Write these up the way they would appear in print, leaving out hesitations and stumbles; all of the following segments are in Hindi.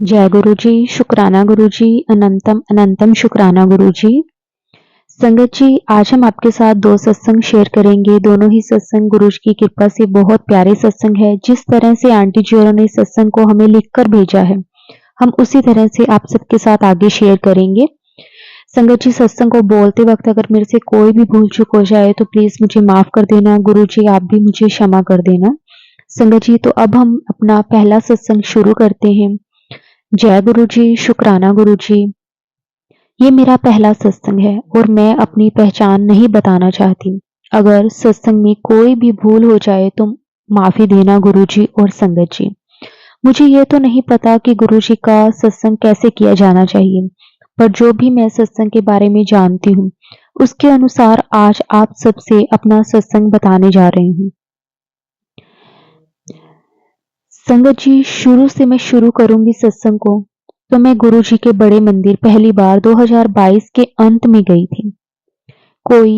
जय गुरु जी, शुक्राना गुरु जी, अनंतम अनंतम शुक्राना गुरु जी। संगत जी, आज हम आपके साथ दो सत्संग शेयर करेंगे। दोनों ही सत्संग गुरु जी की कृपा से बहुत प्यारे सत्संग है। जिस तरह से आंटी जी और ने सत्संग को हमें लिखकर भेजा है, हम उसी तरह से आप सबके साथ आगे शेयर करेंगे। संगत जी, सत्संग को बोलते वक्त अगर मेरे से कोई भी भूल चूक हो जाए तो प्लीज मुझे माफ कर देना। गुरु जी, आप भी मुझे क्षमा कर देना। संगत जी, तो अब हम अपना पहला सत्संग शुरू करते हैं। जय गुरु जी, शुक्राना गुरु जी। ये मेरा पहला सत्संग है और मैं अपनी पहचान नहीं बताना चाहती। अगर सत्संग में कोई भी भूल हो जाए तो माफी देना गुरु जी और संगत जी। मुझे ये तो नहीं पता कि गुरु जी का सत्संग कैसे किया जाना चाहिए, पर जो भी मैं सत्संग के बारे में जानती हूँ उसके अनुसार आज आप सबसे अपना सत्संग बताने जा रही हूँ। संगत जी, शुरू से मैं शुरू करूंगी सत्संग को, तो मैं गुरु जी के बड़े मंदिर पहली बार 2022 के अंत में गई थी। कोई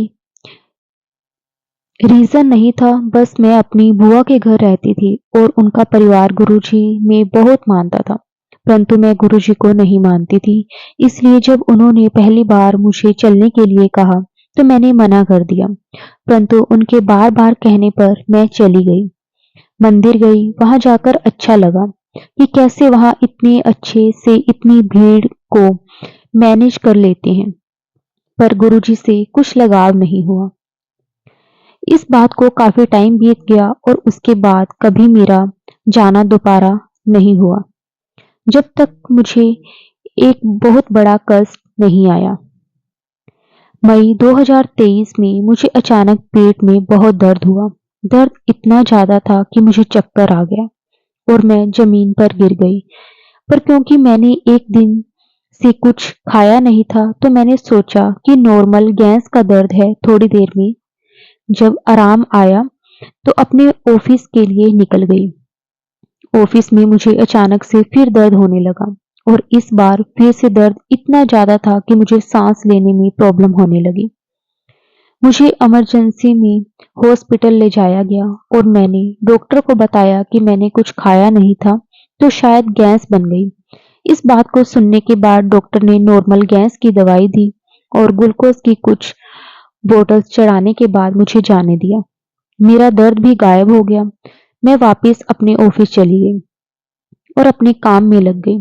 रीजन नहीं था, बस मैं अपनी बुआ के घर रहती थी और उनका परिवार गुरु जी में बहुत मानता था, परंतु मैं गुरु जी को नहीं मानती थी। इसलिए जब उन्होंने पहली बार मुझे चलने के लिए कहा तो मैंने मना कर दिया, परंतु उनके बार बार कहने पर मैं चली गई। मंदिर गई, वहां जाकर अच्छा लगा कि कैसे वहां इतने अच्छे से इतनी भीड़ को मैनेज कर लेते हैं, पर गुरुजी से कुछ लगाव नहीं हुआ। इस बात को काफी टाइम बीत गया और उसके बाद कभी मेरा जाना दोबारा नहीं हुआ, जब तक मुझे एक बहुत बड़ा कष्ट नहीं आया। मई 2023 में मुझे अचानक पेट में बहुत दर्द हुआ। दर्द इतना ज्यादा था कि मुझे चक्कर आ गया और मैं जमीन पर गिर गई। पर क्योंकि मैंने एक दिन से कुछ खाया नहीं था तो मैंने सोचा कि नॉर्मल गैस का दर्द है, थोड़ी देर में जब आराम आया तो अपने ऑफिस के लिए निकल गई। ऑफिस में मुझे अचानक से फिर दर्द होने लगा और इस बार फिर से दर्द इतना ज्यादा था कि मुझे सांस लेने में प्रॉब्लम होने लगी। मुझे इमरजेंसी में हॉस्पिटल ले जाया गया और मैंने डॉक्टर को बताया कि मैंने कुछ खाया नहीं था तो शायद गैस बन गई। इस बात को सुनने के बाद डॉक्टर ने नॉर्मल गैस की दवाई दी और ग्लूकोज की कुछ बोतल्स चढ़ाने के बाद मुझे जाने दिया। मेरा दर्द भी गायब हो गया। मैं वापस अपने ऑफिस चली गई और अपने काम में लग गई।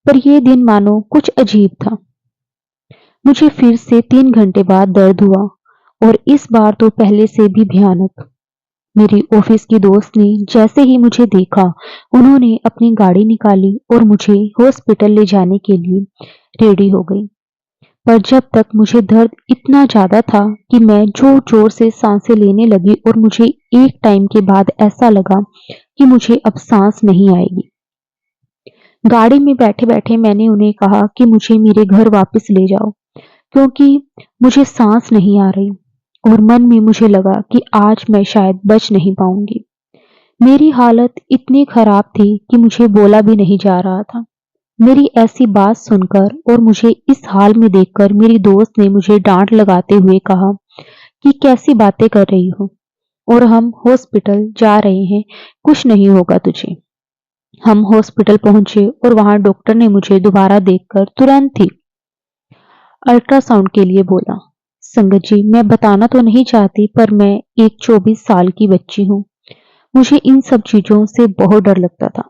पर यह दिन मानो कुछ अजीब था। मुझे फिर से 3 घंटे बाद दर्द हुआ और इस बार तो पहले से भी भयानक। मेरी ऑफिस की दोस्त ने जैसे ही मुझे देखा, उन्होंने अपनी गाड़ी निकाली और मुझे हॉस्पिटल ले जाने के लिए रेडी हो गई। पर जब तक मुझे दर्द इतना ज्यादा था कि मैं जोर जोर से सांसें लेने लगी और मुझे एक टाइम के बाद ऐसा लगा कि मुझे अब सांस नहीं आएगी। गाड़ी में बैठे बैठे मैंने उन्हें कहा कि मुझे मेरे घर वापस ले जाओ, क्योंकि मुझे सांस नहीं आ रही और मन में मुझे लगा कि आज मैं शायद बच नहीं पाऊंगी। मेरी हालत इतनी खराब थी कि मुझे बोला भी नहीं जा रहा था। मेरी ऐसी बात सुनकर और मुझे इस हाल में देखकर मेरी दोस्त ने मुझे डांट लगाते हुए कहा कि कैसी बातें कर रही हो और हम हॉस्पिटल जा रहे हैं, कुछ नहीं होगा तुझे। हम हॉस्पिटल पहुंचे और वहां डॉक्टर ने मुझे दोबारा देखकर तुरंत ही अल्ट्रासाउंड के लिए बोला। संगत जी, मैं बताना तो नहीं चाहती, पर मैं एक 24 साल की बच्ची हूँ। मुझे इन सब चीजों से बहुत डर लगता था,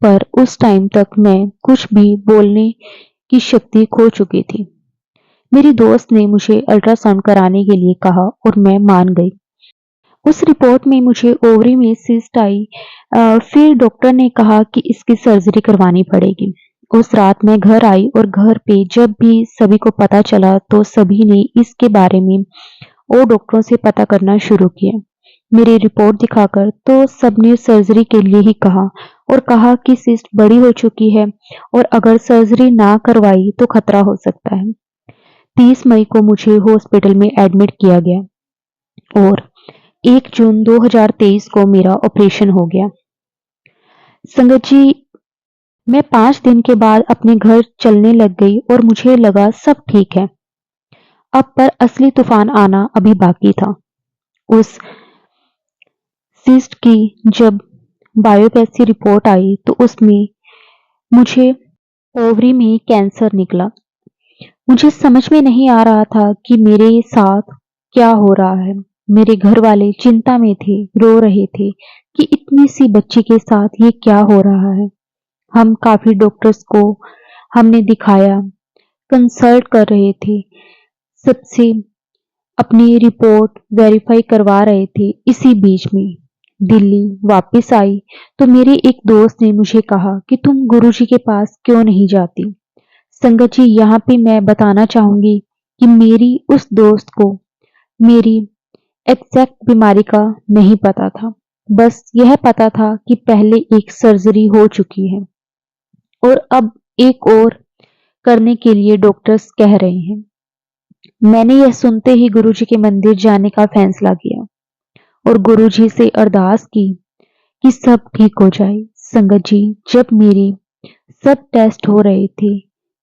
पर उस टाइम तक मैं कुछ भी बोलने की शक्ति खो चुकी थी। मेरी दोस्त ने मुझे अल्ट्रासाउंड कराने के लिए कहा और मैं मान गई। उस रिपोर्ट में मुझे ओवरी में सिस्ट आई। फिर डॉक्टर ने कहा कि इसकी सर्जरी करवानी पड़ेगी। उस रात मैं घर आई और घर पे जब भी सभी को पता चला तो सभी ने इसके बारे में और डॉक्टरों से पता करना शुरू किया। मेरी रिपोर्ट दिखाकर तो सबने सर्जरी के लिए ही कहा और कहा कि सिस्ट बड़ी हो चुकी है और अगर सर्जरी ना करवाई तो खतरा हो सकता है। 30 मई को मुझे हॉस्पिटल में एडमिट किया गया और 1 जून 2023 को मेरा ऑपरेशन हो गया। संगत जी, मैं 5 दिन के बाद अपने घर चलने लग गई और मुझे लगा सब ठीक है। अब पर असली तूफान आना अभी बाकी था। उस सिस्ट की जब बायोप्सी रिपोर्ट आई तो उसमें मुझे ओवरी में कैंसर निकला। मुझे समझ में नहीं आ रहा था कि मेरे साथ क्या हो रहा है। मेरे घर वाले चिंता में थे, रो रहे थे कि इतनी सी बच्ची के साथ ये क्या हो रहा है। हम काफी डॉक्टर्स को हमने दिखाया, कंसल्ट कर रहे थे, सबसे अपनी रिपोर्ट वेरीफाई करवा रहे थे। इसी बीच में दिल्ली वापस आई तो मेरे एक दोस्त ने मुझे कहा कि तुम गुरुजी के पास क्यों नहीं जाती। संगत जी, यहाँ पे मैं बताना चाहूंगी कि मेरी उस दोस्त को मेरी एग्जैक्ट बीमारी का नहीं पता था। बस यह पता था कि पहले एक सर्जरी हो चुकी है और अब एक और करने के लिए डॉक्टर्स कह रहे हैं। मैंने यह सुनते ही गुरुजी के मंदिर जाने का फैसला किया और गुरुजी से अरदास की कि सब ठीक हो जाए। संगत जी, जब मेरे सब टेस्ट हो रहे थे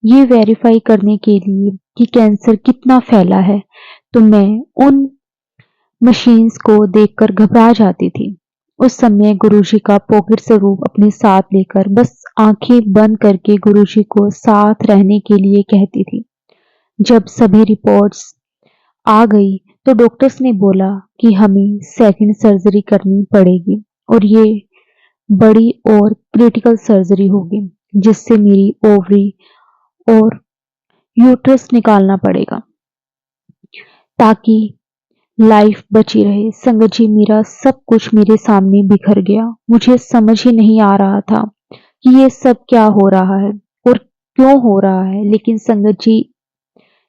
ये वेरीफाई करने के लिए कि कैंसर कितना फैला है, तो मैं उन मशीन्स को देखकर घबरा जाती थी। उस समय गुरुजी का पॉकेट स्वरूप अपने साथ लेकर बस आंखें बंद करके गुरुजी को साथ रहने के लिए कहती थी। जब सभी रिपोर्ट्स आ गई तो डॉक्टर्स ने बोला कि हमें सेकंड सर्जरी करनी पड़ेगी और ये बड़ी और क्रिटिकल सर्जरी होगी जिससे मेरी ओवरी और यूट्रस निकालना पड़ेगा ताकि लाइफ बची रहे। संगत जी, मेरा सब कुछ मेरे सामने बिखर गया। मुझे समझ ही नहीं आ रहा था कि ये सब क्या हो रहा है और क्यों हो रहा है। लेकिन संगत जी,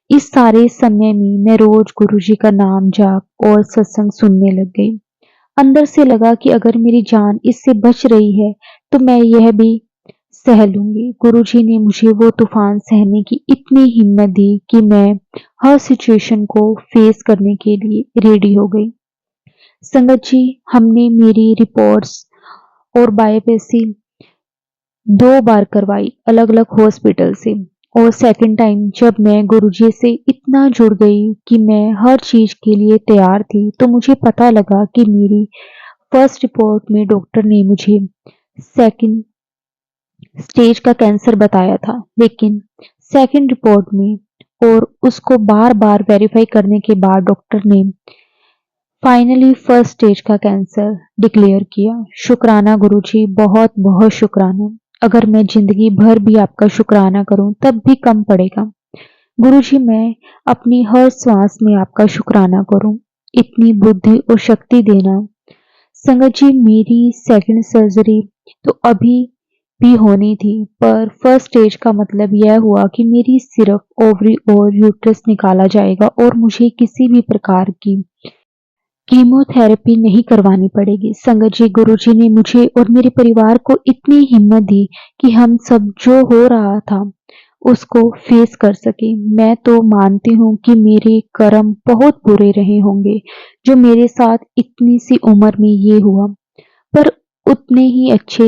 इस सारे समय में मैं रोज गुरुजी का नाम जाप और सत्संग सुनने लग गई। अंदर से लगा कि अगर मेरी जान इससे बच रही है तो मैं यह भी सह लूंगी। गुरुजी ने मुझे वो तूफान सहने की इतनी हिम्मत दी कि मैं हर सिचुएशन को फेस करने के लिए रेडी हो गई। संगत जी, हमने मेरी रिपोर्ट्स और बायोप्सी 2 बार करवाई अलग अलग हॉस्पिटल से। और सेकंड टाइम जब मैं गुरुजी से इतना जुड़ गई कि मैं हर चीज के लिए तैयार थी तो मुझे पता लगा कि मेरी फर्स्ट रिपोर्ट में डॉक्टर ने मुझे सेकंड स्टेज का कैंसर बताया था, लेकिन सेकंड रिपोर्ट में और उसको बार बार वेरीफाई करने के बाद डॉक्टर ने फाइनली फर्स्ट स्टेज का कैंसर डिक्लेयर किया। शुक्राना गुरुजी, बहुत बहुत शुक्राना। अगर मैं जिंदगी भर भी आपका शुक्राना करूं तब भी कम पड़ेगा। गुरुजी, मैं अपनी हर सांस में आपका शुक्राना करूं। इतनी बुद्धि और शक्ति देना। संगत जी, मेरी सेकंड सर्जरी तो अभी भी होनी थी, पर फर्स्ट स्टेज का मतलब यह हुआ कि मेरी सिर्फ ओवरी और यूट्रस निकाला जाएगा और मुझे किसी भी प्रकार की कीमोथेरेपी नहीं करवानी पड़ेगी। संगत जी, गुरुजी ने मुझे और मेरे परिवार को इतनी हिम्मत दी कि हम सब जो हो रहा था उसको फेस कर सके। मैं तो मानती हूँ कि मेरे कर्म बहुत बुरे रहे होंगे जो मेरे साथ इतनी सी उम्र में ये हुआ, पर उतने ही अच्छे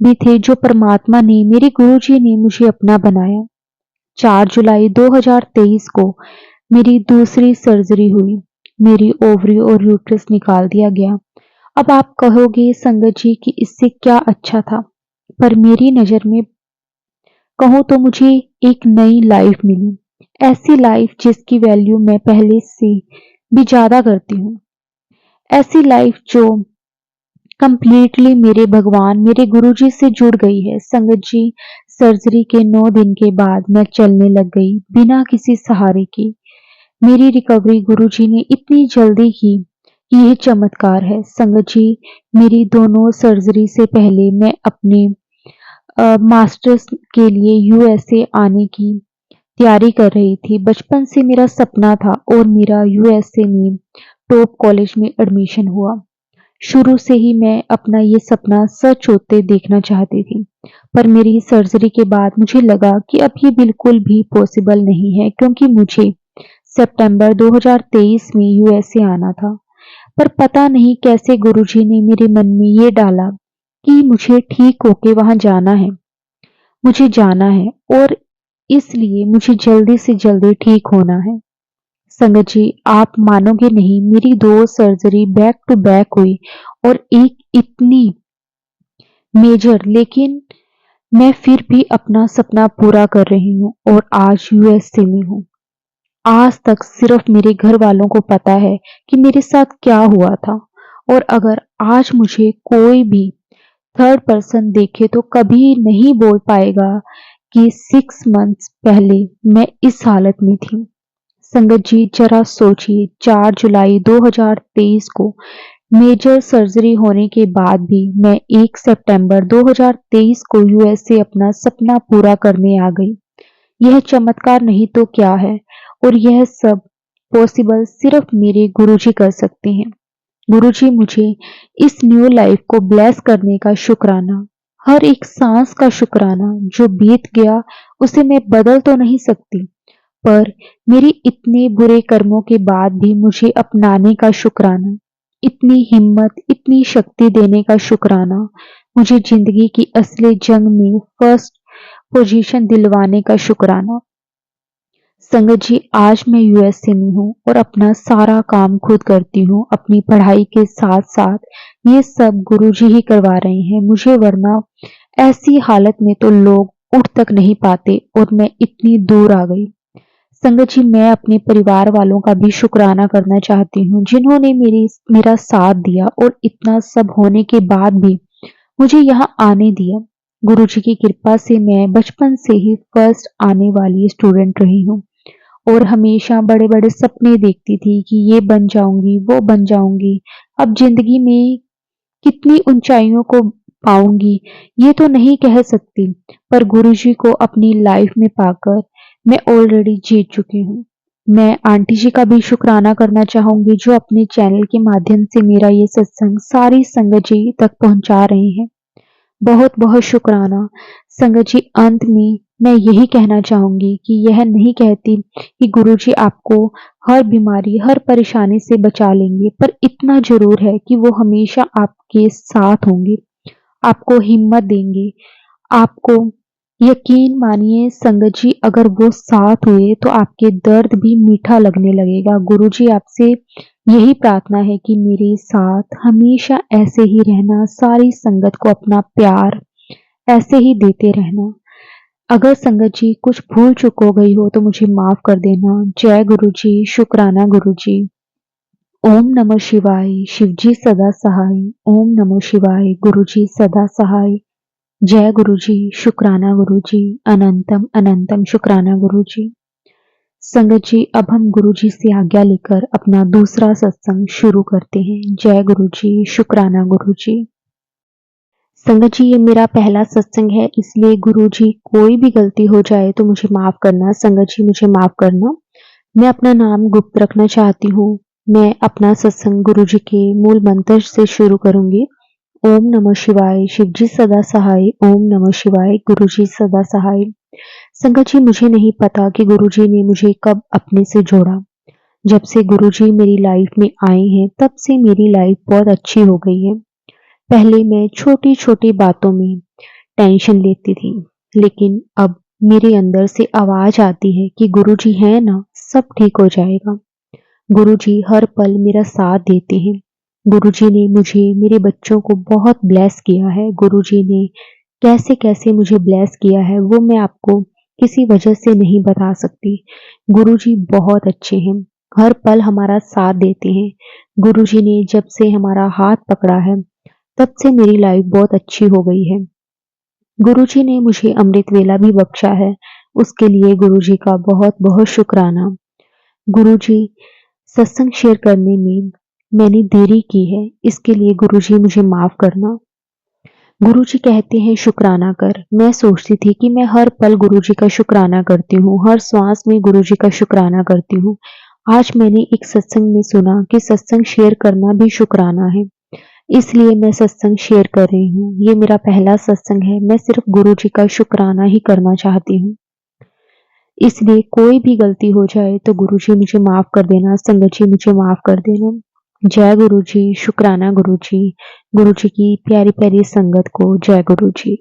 भी थे जो परमात्मा ने, मेरे गुरुजी ने मुझे अपना बनाया। 4 जुलाई 2023 को मेरी दूसरी सर्जरी हुई। मेरी ओवरी और यूट्रस निकाल दिया गया। अब आप कहोगे संगत जी कि इससे क्या अच्छा था, पर मेरी नजर में कहूँ तो मुझे एक नई लाइफ मिली। ऐसी लाइफ जिसकी वैल्यू मैं पहले से भी ज्यादा करती हूँ। ऐसी लाइफ जो कंप्लीटली मेरे भगवान, मेरे गुरुजी से जुड़ गई है। संगत जी, सर्जरी के 9 दिन के बाद मैं चलने लग गई बिना किसी सहारे के। मेरी रिकवरी गुरुजी ने इतनी जल्दी की कि यह चमत्कार है। संगत जी, मेरी दोनों सर्जरी से पहले मैं अपने मास्टर्स के लिए यूएसए आने की तैयारी कर रही थी। बचपन से मेरा सपना था और मेरा यूएसए में टॉप कॉलेज में एडमिशन हुआ। शुरू से ही मैं अपना ये सपना सच होते देखना चाहती थी, पर मेरी सर्जरी के बाद मुझे लगा कि अब ये बिल्कुल भी पॉसिबल नहीं है, क्योंकि मुझे सितंबर 2023 में यूएसए आना था। पर पता नहीं कैसे गुरुजी ने मेरे मन में ये डाला कि मुझे ठीक होके वहां जाना है, मुझे जाना है और इसलिए मुझे जल्दी से जल्दी ठीक होना है। संगत जी, आप मानोगे नहीं, मेरी 2 सर्जरी बैक टू बैक हुई और एक इतनी मेजर, लेकिन मैं फिर भी अपना सपना पूरा कर रही हूँ और आज यूएसए में हूँ। आज तक सिर्फ मेरे घर वालों को पता है कि मेरे साथ क्या हुआ था, और अगर आज मुझे कोई भी थर्ड पर्सन देखे तो कभी नहीं बोल पाएगा कि 6 मंथ्स पहले मैं इस हालत में थी। संगत जी, जरा सोचिए, 4 जुलाई 2023 को मेजर सर्जरी होने के बाद भी मैं 1 सितंबर 2023 को यूएसए अपना सपना पूरा करने आ गई। यह चमत्कार नहीं तो क्या है, और यह सब पॉसिबल सिर्फ मेरे गुरुजी कर सकते हैं। गुरुजी, मुझे इस न्यू लाइफ को ब्लेस करने का शुक्राना, हर एक सांस का शुक्राना। जो बीत गया उसे मैं बदल तो नहीं सकती, पर मेरी इतने बुरे कर्मों के बाद भी मुझे अपनाने का शुक्राना, इतनी हिम्मत, इतनी शक्ति देने का शुक्राना, मुझे जिंदगी की असली जंग में फर्स्ट पोजीशन दिलवाने का शुक्राना। संगत जी, आज मैं यूएसए में हूँ और अपना सारा काम खुद करती हूँ। अपनी पढ़ाई के साथ साथ ये सब गुरुजी ही करवा रहे हैं मुझे, वरना ऐसी हालत में तो लोग उठ तक नहीं पाते और मैं इतनी दूर आ गई। संगत जी, मैं अपने परिवार वालों का भी शुक्राना करना चाहती हूँ, जिन्होंने मेरा साथ दिया और इतना सब होने के बाद भी मुझे यहाँ आने दिया। गुरुजी की कृपा से मैं बचपन से ही फर्स्ट आने वाली स्टूडेंट रही हूँ और हमेशा बड़े-बड़े सपने देखती थी कि ये बन जाऊंगी, वो बन जाऊंगी। अब जिंदगी में कितनी ऊंचाइयों को पाऊंगी ये तो नहीं कह सकती, पर गुरुजी को अपनी लाइफ में पाकर मैं ऑलरेडी जीत चुकी हूँ। मैं आंटी जी का भी शुक्राना करना चाहूंगी, जो अपने चैनल के माध्यम से मेरा ये सत्संग सारी संगत जी तक पहुंचा रहे हैं। बहुत बहुत शुक्राना। संगत जी, अंत में मैं यही कहना चाहूंगी कि यह नहीं कहती कि गुरुजी आपको हर बीमारी, हर परेशानी से बचा लेंगे, पर इतना जरूर है कि वो हमेशा आपके साथ होंगे, आपको हिम्मत देंगे। आपको यकीन मानिए संगत जी, अगर वो साथ हुए तो आपके दर्द भी मीठा लगने लगेगा। गुरुजी आपसे यही प्रार्थना है कि मेरे साथ हमेशा ऐसे ही रहना, सारी संगत को अपना प्यार ऐसे ही देते रहना। अगर संगत जी कुछ भूल चूक हो गई हो तो मुझे माफ कर देना। जय गुरुजी, शुक्राना गुरुजी। ओम नमः शिवाय, शिवजी सदा सहाय। ओम नमः शिवाय, गुरुजी सदा सहाय। जय गुरुजी, शुक्राना गुरुजी। अनंतम अनंतम शुक्राना गुरुजी। संगत जी, अब हम गुरुजी से आज्ञा लेकर अपना दूसरा सत्संग शुरू करते हैं। जय गुरुजी, शुक्राना गुरुजी। संगत जी, ये मेरा पहला सत्संग है, इसलिए गुरुजी कोई भी गलती हो जाए तो मुझे माफ करना। संगत जी, मुझे माफ करना। मैं अपना नाम गुप्त रखना चाहती हूँ। मैं अपना सत्संग गुरुजी के मूल मंत्र से शुरू करूंगी। ओम नमः शिवाय, शिवजी सदा सहाय। ओम नमः शिवाय, गुरुजी सदा सहाय। संगत जी, मुझे नहीं पता कि गुरुजी ने मुझे कब अपने से जोड़ा। जब से गुरुजी मेरी लाइफ में आए हैं, तब से मेरी लाइफ बहुत अच्छी हो गई है। पहले मैं छोटी छोटी बातों में टेंशन लेती थी, लेकिन अब मेरे अंदर से आवाज आती है कि गुरुजी है ना, सब ठीक हो जाएगा। गुरुजी हर पल मेरा साथ देते हैं। गुरुजी ने मुझे, मेरे बच्चों को बहुत ब्लेस किया है। गुरुजी ने कैसे कैसे मुझे ब्लेस किया है वो मैं आपको किसी वजह से नहीं बता सकती। गुरुजी बहुत अच्छे हैं, हर पल हमारा साथ देते हैं। गुरुजी ने जब से हमारा हाथ पकड़ा है, तब से मेरी लाइफ बहुत अच्छी हो गई है। गुरुजी ने मुझे अमृत वेला भी बख्शा है, उसके लिए गुरुजी का बहुत बहुत शुक्राना। गुरुजी, सत्संग शेयर करने में मैंने देरी की है, इसके लिए गुरुजी मुझे माफ करना। गुरुजी कहते हैं शुक्राना कर। मैं सोचती थी कि मैं हर पल गुरुजी का शुक्राना करती हूँ, हर श्वास में गुरुजी का शुक्राना करती हूँ। आज मैंने एक सत्संग में सुना कि सत्संग शेयर करना भी शुक्राना है, इसलिए मैं सत्संग शेयर कर रही हूँ। ये मेरा पहला सत्संग है, मैं सिर्फ गुरुजी का शुक्राना ही करना चाहती हूँ। इसलिए कोई भी गलती हो जाए तो गुरुजी मुझे माफ कर देना। संगत जी, मुझे माफ कर देना। जय गुरुजी, शुक्राना गुरुजी। गुरुजी की प्यारी प्यारी संगत को जय गुरुजी।